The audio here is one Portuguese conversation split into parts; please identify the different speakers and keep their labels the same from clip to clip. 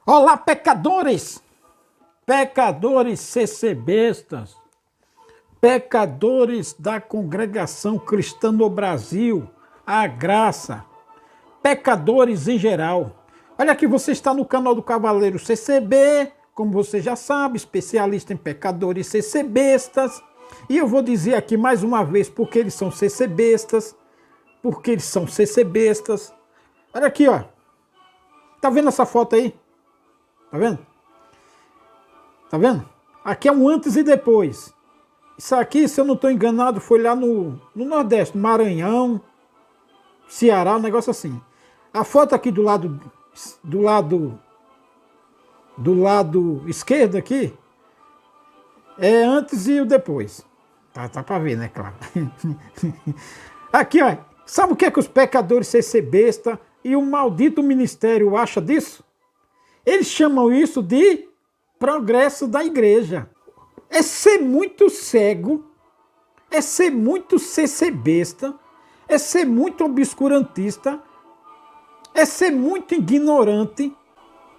Speaker 1: Olá, pecadores! Pecadores CCBistas, pecadores da Congregação Cristã no Brasil, a graça, pecadores em geral. Olha aqui, você está no canal do Cavaleiro CCB, como você já sabe, especialista em pecadores CCBistas. E eu vou dizer aqui mais uma vez porque eles são CCBistas, porque eles são CCBistas. Olha aqui, ó. Tá vendo essa foto aí? Tá vendo? Tá vendo? Aqui é um antes e depois. Isso aqui, se eu não estou enganado, foi lá no Nordeste, Maranhão, Ceará, um negócio assim. A foto aqui do lado esquerdo aqui é antes e o depois. Tá para ver, né, claro. Aqui, ó. Sabe o que é que os pecadores CCBistas e o maldito ministério acham disso? Eles chamam isso de progresso da igreja. É ser muito cego, é ser muito CCBista, é ser muito obscurantista, é ser muito ignorante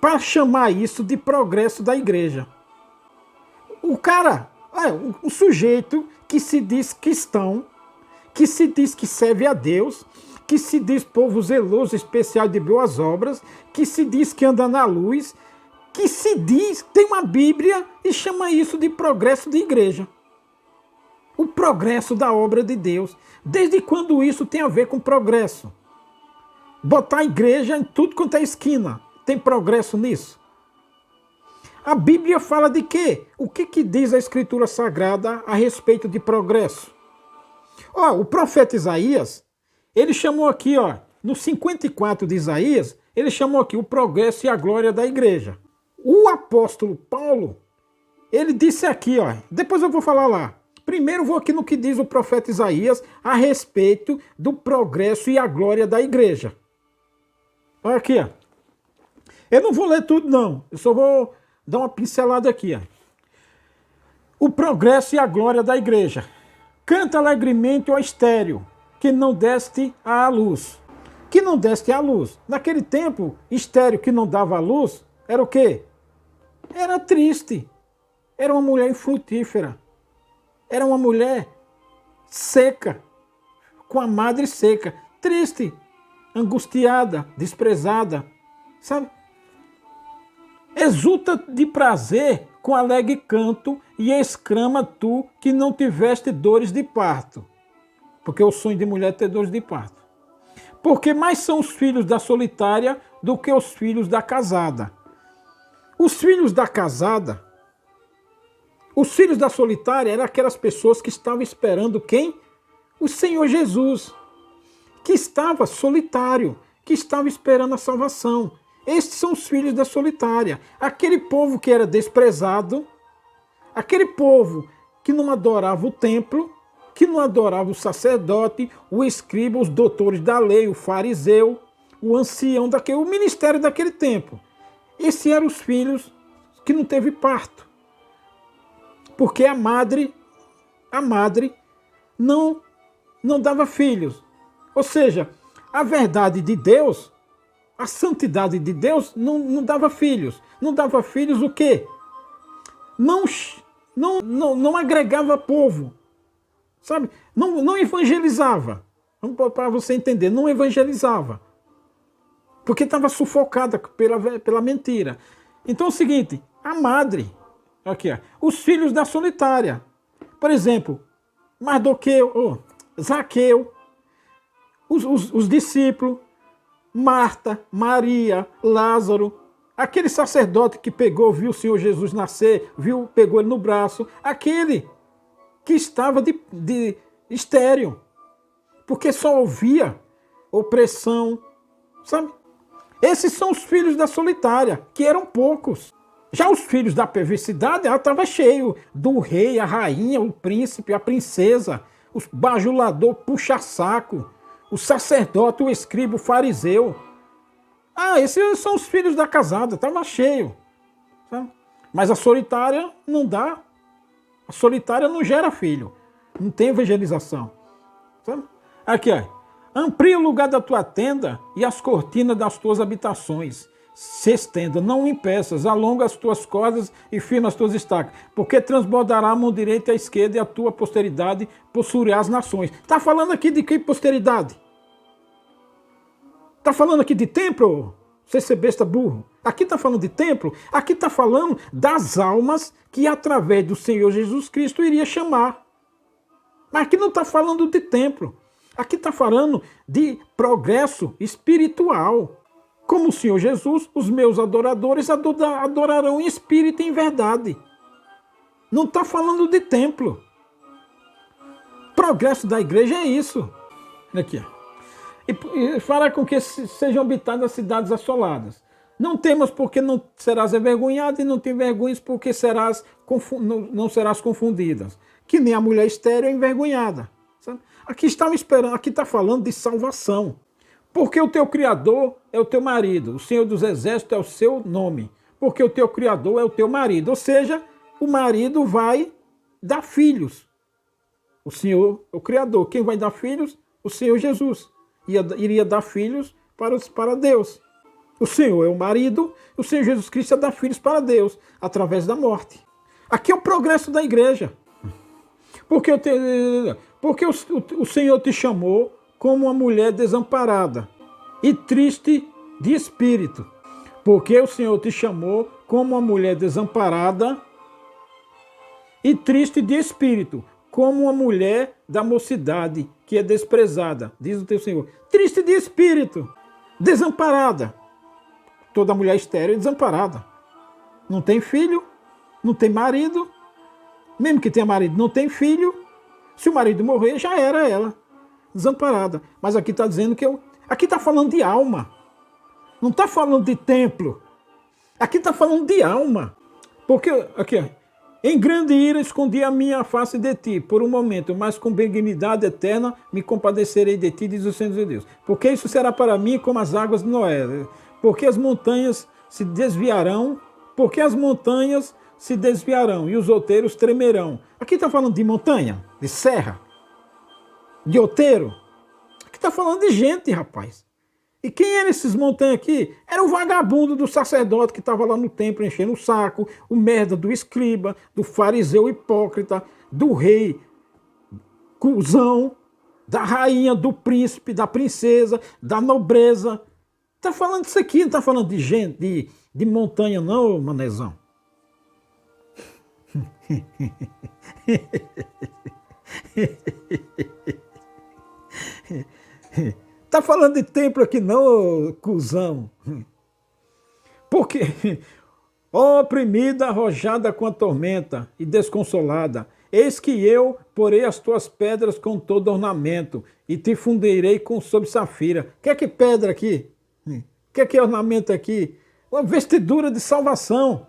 Speaker 1: para chamar isso de progresso da igreja. O cara, o sujeito que se diz cristão, que se diz que serve a Deus, que se diz povo zeloso, especial de boas obras, que se diz que anda na luz, que se diz, tem uma Bíblia e chama isso de progresso de igreja. O progresso da obra de Deus. Desde quando isso tem a ver com progresso? Botar a igreja em tudo quanto é esquina. Tem progresso nisso? A Bíblia fala de quê? O que diz a Escritura Sagrada a respeito de progresso? Ó, o profeta Isaías, ele chamou aqui, ó, no 54 de Isaías, ele chamou aqui o progresso e a glória da igreja. O apóstolo Paulo, ele disse aqui, ó, depois eu vou falar lá. Primeiro eu vou aqui no que diz o profeta Isaías a respeito do progresso e a glória da igreja. Olha aqui, ó. Eu não vou ler tudo, não. Eu só vou dar uma pincelada aqui, ó. O progresso e a glória da igreja. Canta alegremente, ó estéril, que não deste à luz. Que não deste à luz. Naquele tempo, estéril que não dava à luz, era o quê? Era triste. Era uma mulher infrutífera. Era uma mulher seca, com a madre seca. Triste, angustiada, desprezada. Sabe? Exulta de prazer com alegre canto e exclama tu que não tiveste dores de parto. Porque o sonho de mulher é ter dores de parto. Porque mais são os filhos da solitária do que os filhos da casada. Os filhos da casada, os filhos da solitária eram aquelas pessoas que estavam esperando quem? O Senhor Jesus, que estava solitário, que estava esperando a salvação. Estes são os filhos da solitária. Aquele povo que era desprezado, aquele povo que não adorava o templo, que não adorava o sacerdote, o escriba, os doutores da lei, o fariseu, o ancião, o ministério daquele tempo. Esses eram os filhos que não teve parto. Porque a madre não dava filhos. Ou seja, a verdade de Deus, a santidade de Deus não dava filhos. Não dava filhos o quê? Não agregava povo. Sabe? Não evangelizava. Para você entender, não evangelizava. Porque estava sufocada pela mentira. Então é o seguinte, a madre, aqui, ó, os filhos da solitária. Por exemplo, Mardoqueu, Zaqueu, os discípulos, Marta, Maria, Lázaro, aquele sacerdote que viu o Senhor Jesus nascer, pegou ele no braço, aquele que estava de estéril, porque só ouvia opressão, sabe? Esses são os filhos da solitária, que eram poucos. Já os filhos da perversidade, ela estava cheio do rei, a rainha, o príncipe, a princesa, o bajulador, puxa-saco, o sacerdote, o escriba, o fariseu. Esses são os filhos da casada, estava cheio. Sabe? Mas a solitária não dá. A solitária não gera filho. Não tem evangelização. Sabe? Aqui, ó. Amplia o lugar da tua tenda e as cortinas das tuas habitações. se estenda, não o impeças, alonga as tuas cordas e firma as tuas estacas, porque transbordará a mão direita e a esquerda, e a tua posteridade possuirá as nações. Está falando aqui de que posteridade? Está falando aqui de templo? Você ser besta burro. Aqui está falando de templo, aqui está falando das almas que através do Senhor Jesus Cristo iria chamar. Mas aqui não está falando de templo. Aqui está falando de progresso espiritual. Como o Senhor Jesus, os meus adoradores adorarão em espírito e em verdade. Não está falando de templo. Progresso da igreja é isso. Aqui, ó. E fará com que sejam habitadas as cidades assoladas. Não temas, porque não serás envergonhado, e não te envergonhes, porque não serás confundidas. Que nem a mulher estéril é envergonhada. Sabe? Aqui está falando de salvação. Porque o teu Criador é o teu marido, o Senhor dos Exércitos é o seu nome. Porque o teu Criador é o teu marido. Ou seja, o marido vai dar filhos. O Senhor, o Criador. Quem vai dar filhos? O Senhor Jesus. Iria dar filhos para Deus. O Senhor é o marido, o Senhor Jesus Cristo ia dar filhos para Deus, através da morte. Aqui é o progresso da igreja. Porque o Senhor te chamou como uma mulher desamparada e triste de espírito. Porque o Senhor te chamou como uma mulher desamparada e triste de espírito, como uma mulher da mocidade que é desprezada, diz o teu Senhor. Triste de espírito, desamparada. Toda mulher estéril é desamparada. Não tem filho, não tem marido. Mesmo que tenha marido, não tem filho. Se o marido morrer, já era ela. Desamparada. Mas aqui está dizendo que aqui está falando de alma. Não está falando de templo. Aqui está falando de alma. Porque, aqui, ó. Em grande ira escondi a minha face de ti, por um momento, mas com benignidade eterna me compadecerei de ti, diz o Senhor de Deus. Porque isso será para mim como as águas de Noé. Porque as montanhas se desviarão, e os outeiros tremerão. Aqui está falando de montanha, de serra, de outeiro. Aqui está falando de gente, rapaz. E quem eram esses montanhas aqui? Era o vagabundo do sacerdote que estava lá no templo enchendo o saco, o merda do escriba, do fariseu hipócrita, do rei cuzão, da rainha, do príncipe, da princesa, da nobreza. Está falando disso aqui, não está falando de gente, de montanha não, manezão. Está falando de templo aqui não, cuzão. Porque, ó oprimida, arrojada com a tormenta e desconsolada, eis que eu porei as tuas pedras com todo ornamento e te fundirei com sob safira. O que é pedra aqui? O que é ornamento aqui? Uma vestidura de salvação.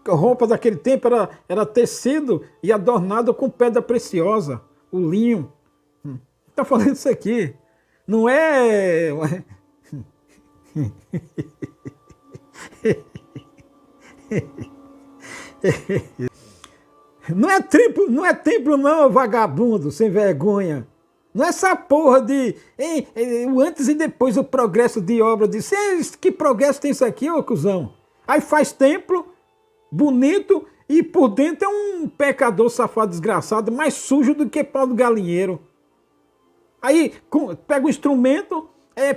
Speaker 1: A roupa daquele tempo era tecido e adornado com pedra preciosa, o linho. Está falando isso aqui. Não é... Não é templo não, vagabundo, sem vergonha. Não é essa porra de... o antes e depois, o progresso de obra. Que progresso tem isso aqui, ô cuzão? Aí faz templo, bonito, e por dentro é um pecador safado desgraçado, mais sujo do que pau do galinheiro. Aí pega o instrumento,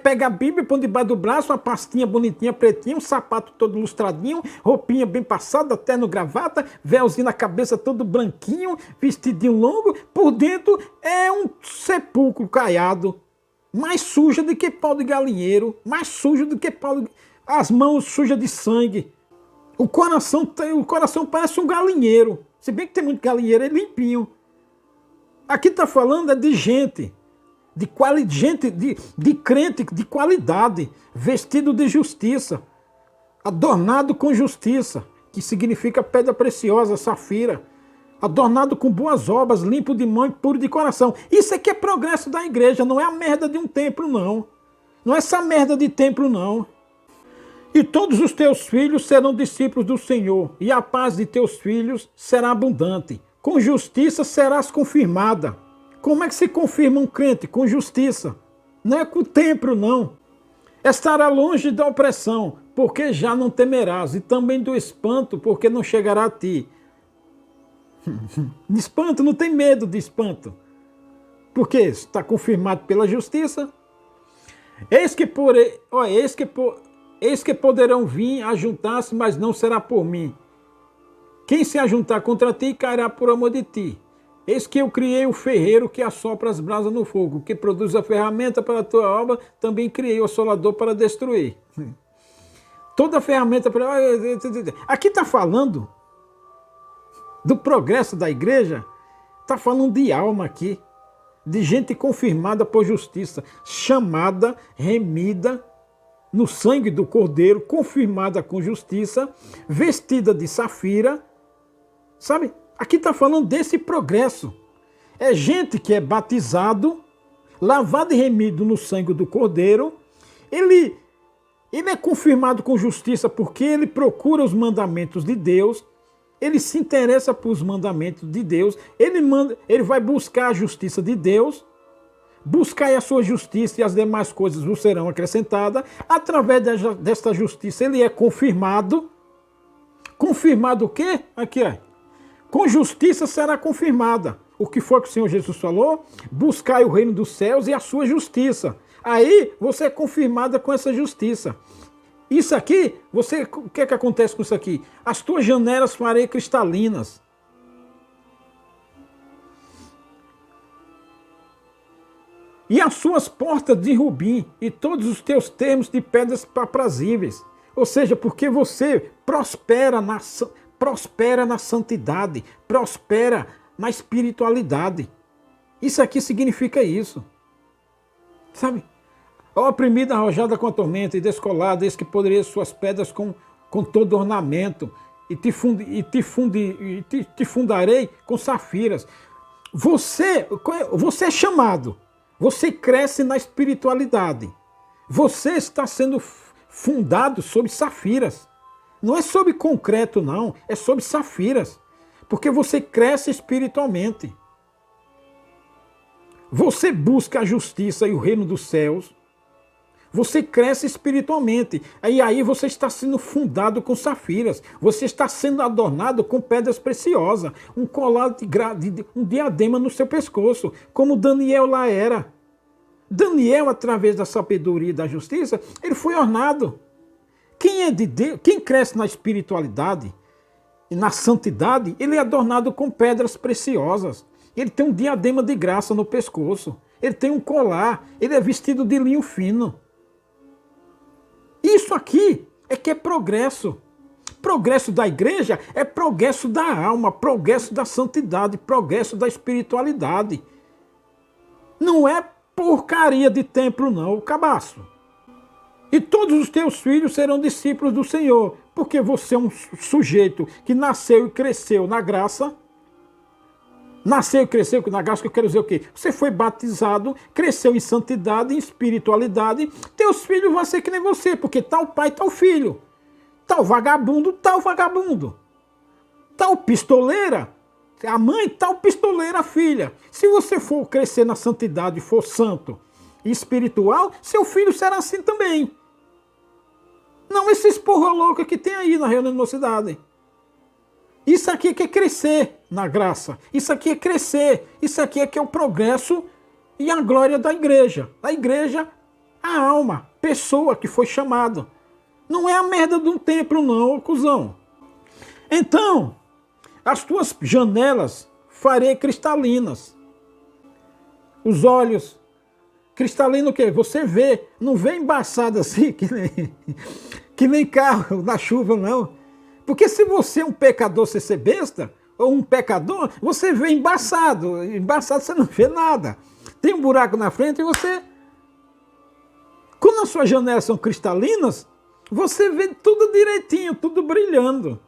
Speaker 1: pega a Bíblia, põe debaixo do braço, uma pastinha bonitinha, pretinha, um sapato todo lustradinho, roupinha bem passada, terno, gravata, véuzinho na cabeça todo branquinho, vestidinho longo, por dentro é um sepulcro caiado, mais suja do que pau de galinheiro, mais sujo do que pau de... As mãos sujas de sangue. O coração parece um galinheiro, se bem que tem muito galinheiro, é limpinho. Aqui está falando de gente. De crente de qualidade, vestido de justiça, adornado com justiça, que significa pedra preciosa, safira, adornado com boas obras, limpo de mão e puro de coração. Isso aqui é progresso da igreja, não é a merda de um templo, não. Não é essa merda de templo, não. E todos os teus filhos serão discípulos do Senhor, e a paz de teus filhos será abundante. Com justiça serás confirmada. Como é que se confirma um crente? Com justiça. Não é com templo, não. Estará longe da opressão, porque já não temerás, e também do espanto, porque não chegará a ti. De espanto, não tem medo de espanto. Porque está confirmado pela justiça. Eis que poderão vir a juntar-se, mas não será por mim. Quem se ajuntar contra ti, cairá por amor de ti. Eis que eu criei o ferreiro que assopra as brasas no fogo, que produz a ferramenta para a tua obra, também criei o assolador para destruir. Toda ferramenta para... Aqui está falando do progresso da igreja, está falando de alma aqui, de gente confirmada por justiça, chamada, remida no sangue do Cordeiro, confirmada com justiça, vestida de safira, sabe? Aqui está falando desse progresso. É gente que é batizado, lavado e remido no sangue do Cordeiro. Ele é confirmado com justiça porque ele procura os mandamentos de Deus. Ele se interessa por os mandamentos de Deus. Ele vai buscar a justiça de Deus. Buscai a sua justiça e as demais coisas vos serão acrescentadas. Através desta justiça ele é confirmado. Confirmado o quê? Aqui, ó. Com justiça será confirmada. O que foi que o Senhor Jesus falou? Buscai o reino dos céus e a sua justiça. Aí você é confirmada com essa justiça. Isso aqui, o que é que acontece com isso aqui? As tuas janelas farei cristalinas. E as suas portas de rubim, e todos os teus termos de pedras aprazíveis. Ou seja, porque você prospera na santidade, prospera na espiritualidade. Isso aqui significa isso. Sabe? Ó oprimida, arrojada com a tormenta e descolada, eis que poderia suas pedras com todo ornamento, e te fundarei com safiras. Você é chamado, você cresce na espiritualidade. Você está sendo fundado sobre safiras. Não é sobre concreto, não. É sobre safiras. Porque você cresce espiritualmente. Você busca a justiça e o reino dos céus. Você cresce espiritualmente. E aí você está sendo fundado com safiras. Você está sendo adornado com pedras preciosas. Um colar um diadema no seu pescoço. Como Daniel lá era. Daniel, através da sabedoria e da justiça, ele foi ornado. Quem é de Deus, quem cresce na espiritualidade e na santidade, ele é adornado com pedras preciosas. Ele tem um diadema de graça no pescoço. Ele tem um colar. Ele é vestido de linho fino. Isso aqui é que é progresso. Progresso da igreja é progresso da alma, progresso da santidade, progresso da espiritualidade. Não é porcaria de templo, não, o cabaço. E todos os teus filhos serão discípulos do Senhor, porque você é um sujeito que nasceu e cresceu na graça. Nasceu e cresceu na graça, que eu quero dizer o quê? Você foi batizado, cresceu em santidade, em espiritualidade. Teus filhos vão ser que nem você, porque tal pai, tal filho. Tal vagabundo, tal vagabundo. Tal pistoleira, a mãe, tal pistoleira, a filha. Se você for crescer na santidade, for santo e espiritual, seu filho será assim também. Não esses porra louca que tem aí na reunião da mocidade. Isso aqui é que é crescer na graça. Isso aqui é crescer. Isso aqui é que é o progresso e a glória da igreja. A igreja, a alma, pessoa que foi chamada. Não é a merda de um templo não, cuzão. Então, as tuas janelas farei cristalinas. Os olhos, cristalino o quê? Você vê, não vê embaçado assim, que nem carro na chuva, não. Porque se você é um pecador, você ser besta, ou um pecador, você vê embaçado. Embaçado você não vê nada. Tem um buraco na frente e você... Quando as suas janelas são cristalinas, você vê tudo direitinho, tudo brilhando.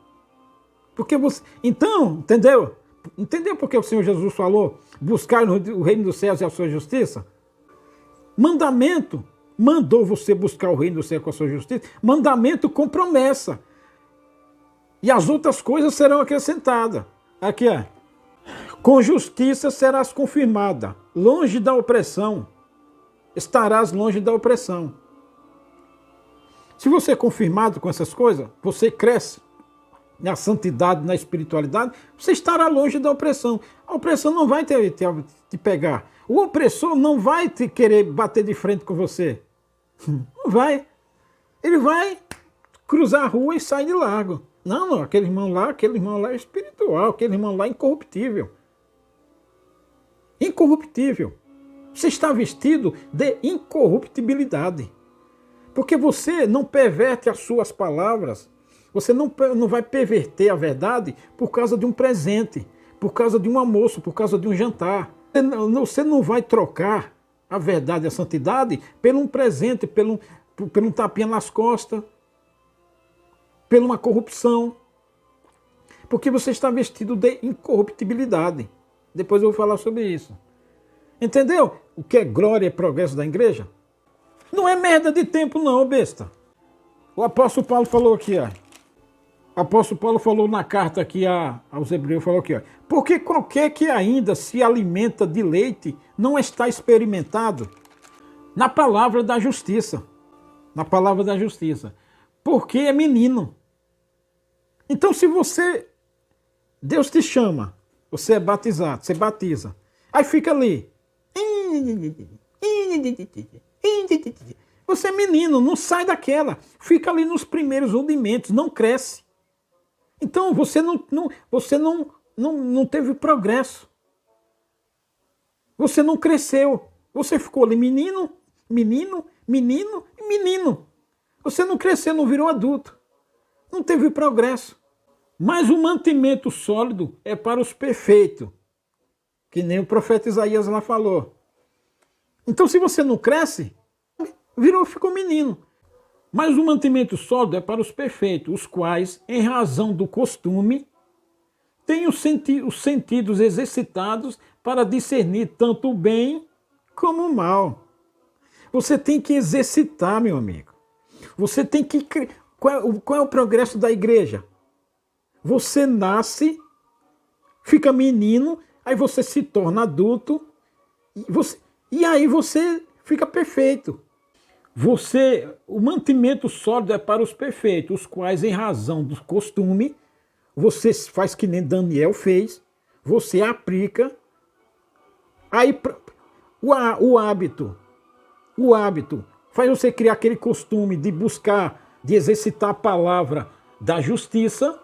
Speaker 1: Porque você... Então, entendeu? Entendeu porque o Senhor Jesus falou buscar o reino dos céus e a sua justiça? Mandamento mandou você buscar o reino dos céus com a sua justiça. Mandamento com promessa. E as outras coisas serão acrescentadas. Aqui, ó. Com justiça serás confirmada. Longe da opressão. Estarás longe da opressão. Se você é confirmado com essas coisas, você cresce na santidade, na espiritualidade, você estará longe da opressão. A opressão não vai te pegar. O opressor não vai te querer bater de frente com você. Não vai. Ele vai cruzar a rua e sair de largo. Não, aquele irmão lá é espiritual, aquele irmão lá é incorruptível. Incorruptível. Você está vestido de incorruptibilidade. Porque você não perverte as suas palavras. Você não vai perverter a verdade por causa de um presente, por causa de um almoço, por causa de um jantar. Você não vai trocar a verdade e a santidade por um presente, por um tapinha nas costas, por uma corrupção. Porque você está vestido de incorruptibilidade. Depois eu vou falar sobre isso. Entendeu? O que é glória e progresso da igreja? Não é merda de tempo não, besta. O apóstolo Paulo falou aqui, ó. O apóstolo Paulo falou na carta aqui aos Hebreus, falou aqui, ó. Porque qualquer que ainda se alimenta de leite não está experimentado na palavra da justiça. Na palavra da justiça. Porque é menino. Então se Deus te chama, você é batizado, você batiza. Aí fica ali. Você é menino, não sai daquela. Fica ali nos primeiros rudimentos, não cresce. Então você não teve progresso. Você não cresceu. Você ficou ali menino, menino, menino e menino. Você não cresceu, não virou adulto. Não teve progresso. Mas o mantimento sólido é para os perfeitos. Que nem o profeta Isaías lá falou. Então se você não cresce, ficou menino. Mas o mantimento sólido é para os perfeitos, os quais, em razão do costume, têm os sentidos exercitados para discernir tanto o bem como o mal. Você tem que exercitar, meu amigo. Você tem que... Qual é o progresso da igreja? Você nasce, fica menino, aí você se torna adulto, e aí você fica perfeito. O mantimento sólido é para os perfeitos, os quais, em razão do costume, você faz que nem Daniel fez, você aplica, aí o hábito faz você criar aquele costume de buscar, de exercitar a palavra da justiça,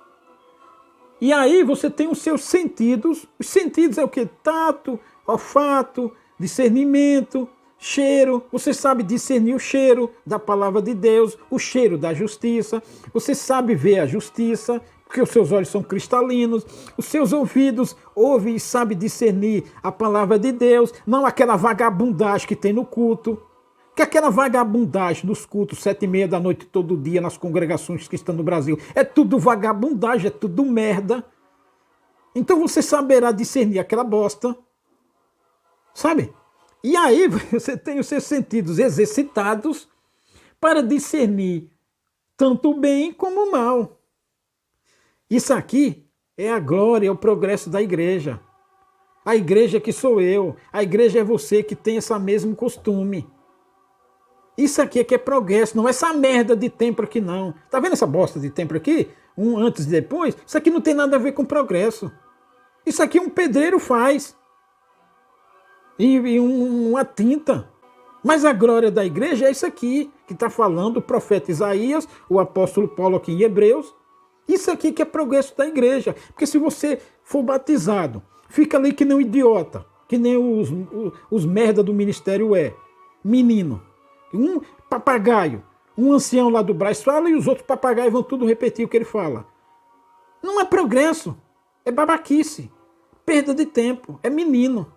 Speaker 1: e aí você tem os seus sentidos. Os sentidos é o quê? Tato, olfato, discernimento, cheiro. Você sabe discernir o cheiro da palavra de Deus, o cheiro da justiça. Você sabe ver a justiça, porque os seus olhos são cristalinos. Os seus ouvidos ouvem e sabem discernir a palavra de Deus. Não aquela vagabundagem que tem no culto. Que aquela vagabundagem dos cultos, 7h30 da noite, todo dia, nas congregações que estão no Brasil, é tudo vagabundagem, é tudo merda. Então você saberá discernir aquela bosta, sabe? E aí você tem os seus sentidos exercitados para discernir tanto o bem como o mal. Isso aqui é a glória, é o progresso da igreja. A igreja que sou eu, a igreja é você que tem esse mesmo costume. Isso aqui é que é progresso, não é essa merda de templo aqui não. Tá vendo essa bosta de templo aqui? Um antes e depois? Isso aqui não tem nada a ver com progresso. Isso aqui um pedreiro faz. E uma tinta. Mas a glória da igreja é isso aqui, que está falando o profeta Isaías, o apóstolo Paulo aqui em Hebreus. Isso aqui que é progresso da igreja. Porque se você for batizado, fica ali que nem um idiota, que nem os merda do ministério menino. Um papagaio, um ancião lá do Brás fala e os outros papagaios vão tudo repetir o que ele fala. Não é progresso, é babaquice, perda de tempo, é menino.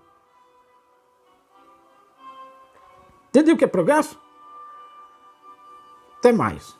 Speaker 1: Entendeu o que é progresso? Até mais.